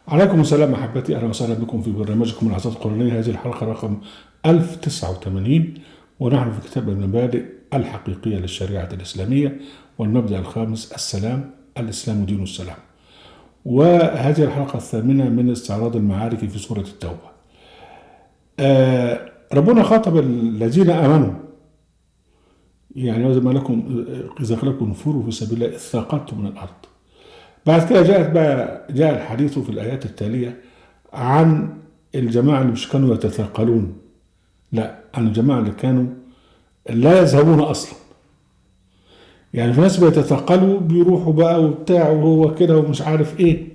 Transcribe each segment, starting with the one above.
عليكم السلام أحبتي، أهلا وسهلا بكم في برنامجكم العظات القرآنية. هذه الحلقة رقم 1089، ونحن في كتاب المبادئ الحقيقية للشريعة الإسلامية، والمبدأ الخامس السلام، الإسلام دين السلام. وهذه الحلقة الثامنة من استعراض المعارك في سورة التوبة. ربنا خاطب الذين آمنوا، يعني وزما لكم إذا لكم انفروا في سبيل الله اثاقلتم من الأرض. بعد كده جاء الحديث في الآيات التالية عن الجماعة اللي مش كانوا يتثاقلون، لا، عن الجماعة اللي كانوا لا يذهبون أصلا. يعني في ناس بيتثاقلوا بيروحوا بقى وبتاع وهو كده ومش عارف ايه،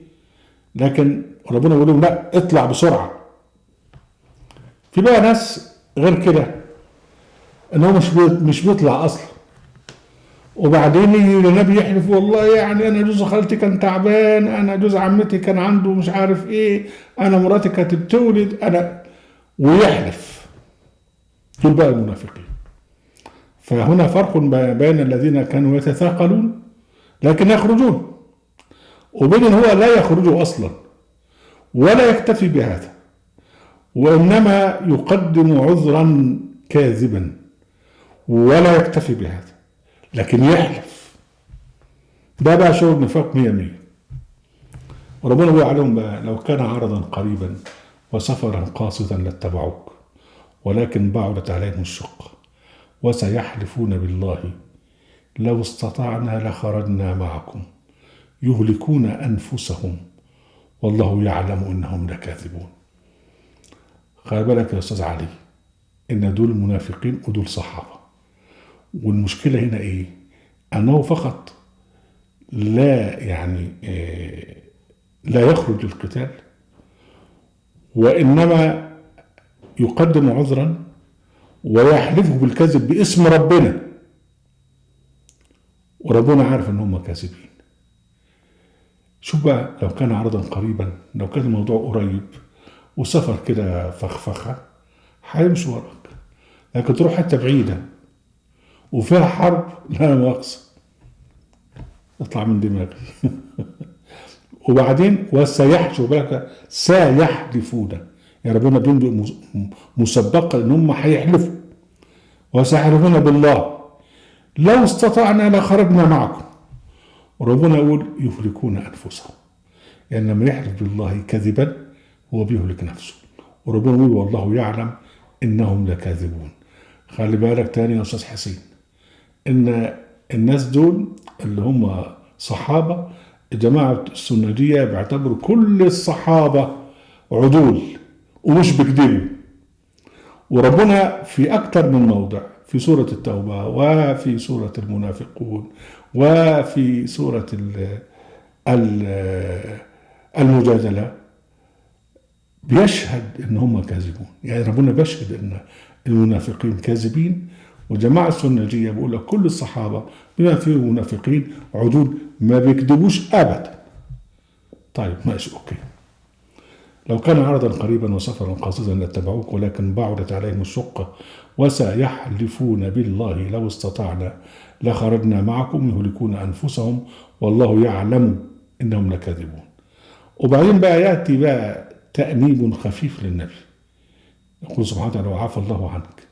لكن ربنا بيقول لهم لا، اطلع بسرعة. في بقى ناس غير كده، ان هو مش بيطلع اصلا، وبعدين يجي النبي يحلف والله يعني انا جوز خالتي كان تعبان، انا جوز عمتي كان عنده مش عارف ايه، انا مراتي كانت بتولد، انا، ويحلف. دول بقى المنافقين. فهنا فرق بين الذين كانوا يتثاقلون لكن يخرجون، وبين هو لا يخرج اصلا ولا يكتفي بهذا، وانما يقدم عذرا كاذبا ولا يكتفي بهذا لكن يحلف. ده بقى شغل نفاق 100%. وربنا بيقول عليهم بقى لو كان عرضا قريبا وسفرا قاصدا لاتبعوك ولكن بعدت عليهم الشقة وسيحلفون بالله لو استطعنا لخرجنا معكم يهلكون أنفسهم والله يعلم إنهم لكاذبون. خلي بالك يا أستاذ علي، إن دول منافقين ودول صحابة، والمشكلة هنا إيه؟ أنه فقط لا يعني لا يخرج للقتال، وإنما يقدم عذرا ويحلفه بالكذب باسم ربنا، وربنا عارف ان هم كاذبين. شوف بقى، لو كان عرضا قريبا، لو كان الموضوع قريب وسفر كده فخفخه هيمشي وراك، لكن تروح حته بعيده وفيها حرب، لا مؤاخذه، اطلع من دماغي. وبعدين شوف بالك، سيحلفون، يعني ربنا بينبئ مسبقا ان هم هيحلفوا، وسيحلفون بالله لو استطعنا لخرجنا معكم. وربنا يقول يهلكون انفسهم، يعني لما يحلف بالله كذبا هو بيهلك نفسه، وربنا يقول والله يعلم انهم لكاذبون. خلي بالك تاني يا استاذ حسين، ان الناس دول اللي هم صحابه، جماعه السنجيه بيعتبروا كل الصحابه عدول ومش بيكذبوا. وربنا في أكثر من موضع في سورة التوبة وفي سورة المنافقون وفي سورة المجادلة بيشهد إن هم كاذبون. يعني ربنا بيشهد إن المنافقين كاذبين، وجماعة السنجية بيقول لك كل الصحابة بما فيهم منافقين عدول ما بيكذبوش أبدا. طيب ماشي، أوكي. لو كان عرضا قريبا وسفرا قاصدا لاتبعوك ولكن بعدت عليهم الشقة وسيحلفون بالله لو استطعنا لخرجنا معكم يهلكون أنفسهم والله يعلم إنهم لكاذبون. وبعدين بقى يأتي بقى تأنيب خفيف للنبي، يقول سبحانه وتعالى وعفى الله عنك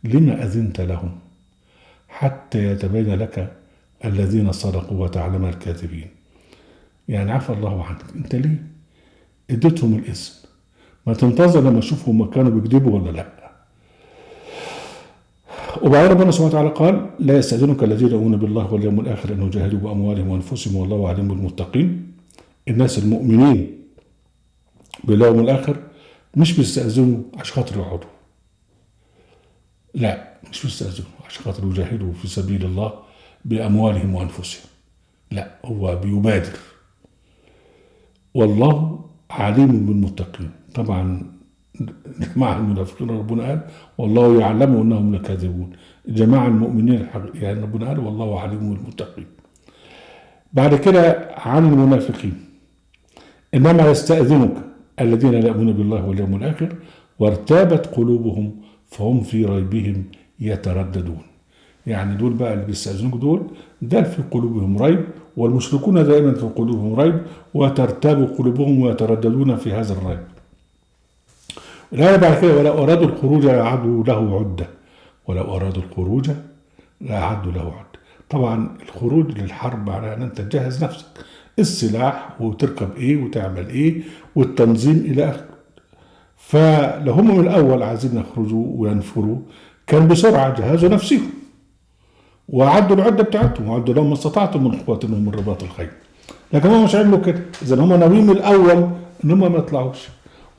لما أذنت لهم حتى يتبين لك الذين صدقوا وتعلم الكاذبين. يعني عفى الله عنك، انت ليه اديتهم الإذن؟ ما تنتظر لما تشوفهم كانوا بيكذبوا ولا لا. وبعدين ربنا سبحانه وتعالى قال لا يستأذنك الذين يؤمنون بالله واليوم الآخر أن يجاهدوا بأموالهم وأنفسهم والله عليم بالمتقين. الناس المؤمنين باليوم الآخر مش بيستأذنوا عشان خاطر يقعدوا، لا، مش بيستأذنوا عشان خاطر يجاهدوا في سبيل الله بأموالهم وأنفسهم، لا، هو بيبادر. والله عليم بالمتقين. طبعا مع المنافقين ربنا قال والله يعلم انهم لكاذبون. جماعة المؤمنين يعني ربنا قال والله عليم بالمتقين. بعد كده عن المنافقين انما يستأذنك الذين لا يؤمنون بالله واليوم الاخر وارتابت قلوبهم فهم في ريبهم يترددون. يعني دول بقى اللي بيستأذنوك دول، ده في قلوبهم ريب والمشركون دائما في قلوبهم ريب وترتاب قلوبهم ويترددون في هذا الريب. الآية بعد كده ولو أرادوا الخروج لأعدوا له عدة، ولو أرادوا الخروج لأعدوا له عدة. طبعا الخروج للحرب معناه أن أنت تجهز نفسك، السلاح وتركب إيه وتعمل إيه والتنظيم إلى آخره. فلو هم من الأول عايزين يخرجوا وينفروا كان بسرعة جهزوا نفسهم وأعدوا العدة بتاعتهم وأعدوا لهم ما استطعتم من قوة ومن رباط الخيل، لكن هم مش عملوا كده. إذا هم ناويين من الأول إن هم ما يطلعوش.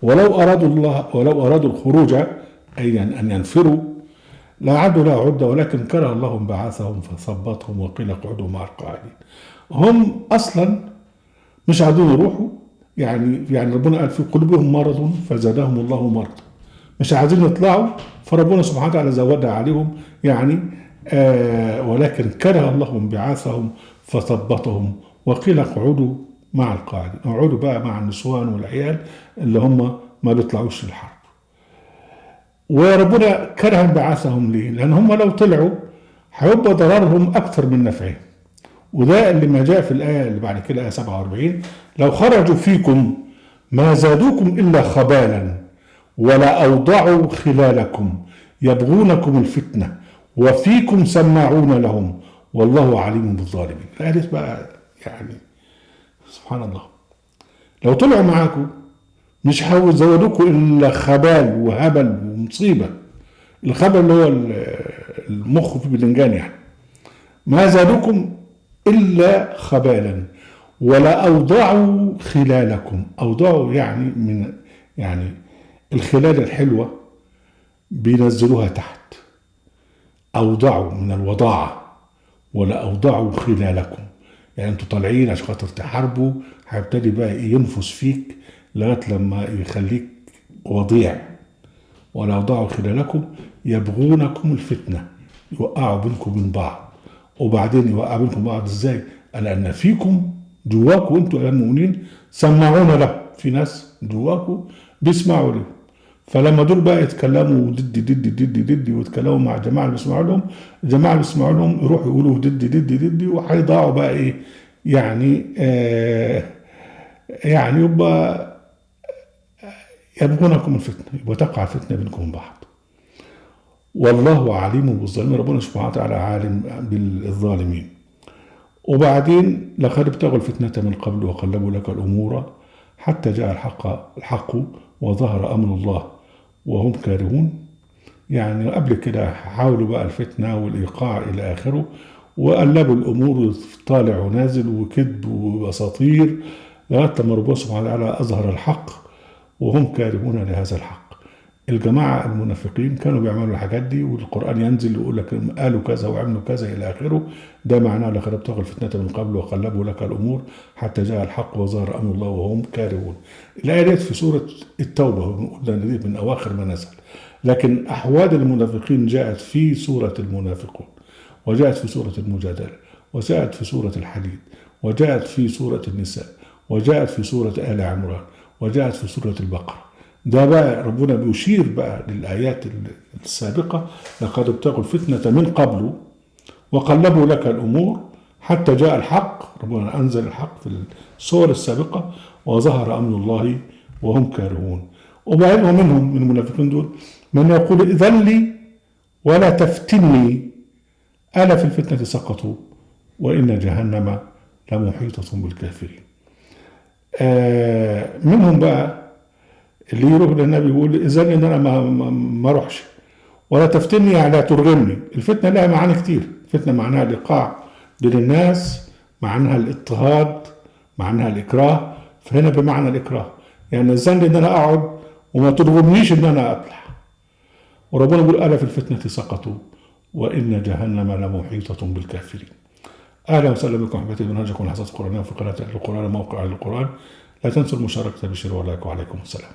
ولو أرادوا الخروج أي أن ينفروا لا عدوا له عدة، ولكن كره الله بعاثهم فثبطهم وقيل اقعدوا مع القاعدين. هم أصلا مش عايزين يروحوا، يعني ربنا قال في قلوبهم مرض فزادهم الله مرضا، مش عايزين يطلعوا فربنا سبحانه وتعالى زودها عليهم ولكن كره الله بعاثهم فثبطهم وقيل اقعدوا مع القاعدين، اقعدوا بقى مع النسوان والعيال اللي هم ما بيطلعوش الحرب. وربنا كره انبعاثهم ليه؟ لأن هم لو طلعوا هيبقى ضررهم أكثر من نفعهم، وده اللي ما جاء في الآية اللي بعد كده، آية 47: لو خرجوا فيكم ما زادوكم إلا خبالا ولا أوضعوا خلالكم يبغونكم الفتنة وفيكم سماعون لهم والله عليم بالظالمين. الآية دي بقى سبحان الله، لو طلعوا معاكم مش هيزودوكوا إلا خبال وهبل ومصيبة. الخبل اللي هو المخ في البدنجان، ما زادوكم إلا خبالا ولا أوضعوا خلالكم. أوضعوا من الخلال الحلوة بينزلوها تحت، أوضعوا من الوضاعة. ولا أوضعوا خلالكم انتوا طالعين عشان خاطر تحاربوا، هيبتدي بقى ينفس فيك لغايه لما يخليك وضيع. ولا أوضعوا خلالكم يبغونكم الفتنة، يوقعوا بينكم من بعض. وبعدين يوقعوا بينكم بعض ازاي؟ لأن فيكم جواكم انتوا يا المؤمنين سمعون له، في ناس جواكم بيسمعوا له. فلما دول بقى يتكلموا ضد ويتكلموا مع الجماعه اللي بيسمعوا لهم، الجماعه اللي بيسمعوا لهم يروحوا يقولوا ضد وهيضيعوا بقى ايه يبقى يبغونكم الفتنه، يبقى تقع فتنه بينكم بعض. والله عليم بالظالمين، ربنا سبحانه وتعالى عالم بالظالمين. وبعدين لقد ابتغوا الفتنه من قبل وقلبوا لك الامور حتى جاء الحق وظهر امر الله وهم كارهون. قبل كده حاولوا بقى الفتنه والايقاع الى اخره، وقلبوا الامور طالع ونازل وكذب واساطير لغايه لما ربنا سبحانه وتعالى اظهر الحق وهم كارهون لهذا الحق. الجماعه المنافقين كانوا بيعملوا الحاجات دي، والقران ينزل يقول لك قالوا كذا وعملوا كذا الى اخره. ده معناه لقد ابتغوا الفتنه من قبل وقلبوا لك الامور حتى جاء الحق وظهر امر الله وهم كارهون. الايه ديت في سوره التوبه، قلنا دي من اواخر ما نزل. لكن احوال المنافقين جاءت في سوره المنافقون، وجاءت في سوره المجادله، وجاءت في سوره الحديد، وجاءت في سوره النساء، وجاءت في سوره آل عمران، وجاءت في سوره البقره. ده بقى ربنا بيشير بقى للآيات السابقة: لقد ابتغوا الفتنة من قبل وقلبوا لك الأمور حتى جاء الحق. ربنا أنزل الحق في السور السابقة وظهر أمر الله وهم كارهون. وبعدهم منهم من المنافقين دول من يقول إذن لي ولا تفتني ألا في الفتنة سقطوا وإن جهنم لمحيطة بالكافرين. منهم بقى اللي يروح للنبي يقول إذن إن أنا ما أروحش، ولا تفتني لا ترغمني. الفتنة لها معاني كتير. الفتنة معناها الإيقاع بين الناس، معناها الاضطهاد، معناها الإكراه. فهنا بمعنى الإكراه، الذنب إن أنا أقعد وما ترغمنيش إن أنا أطلع. وربنا يقول ألا في الفتنة سقطوا وإن جهنم لمحيطة بالكافرين. أهلا وسهلا بكم أحبتي بمنهجكم الحصص القرآنية في قناة القرآن موقع القرآن. لا تنسوا المشاركة بالشير واللايك، وعليكم السلام.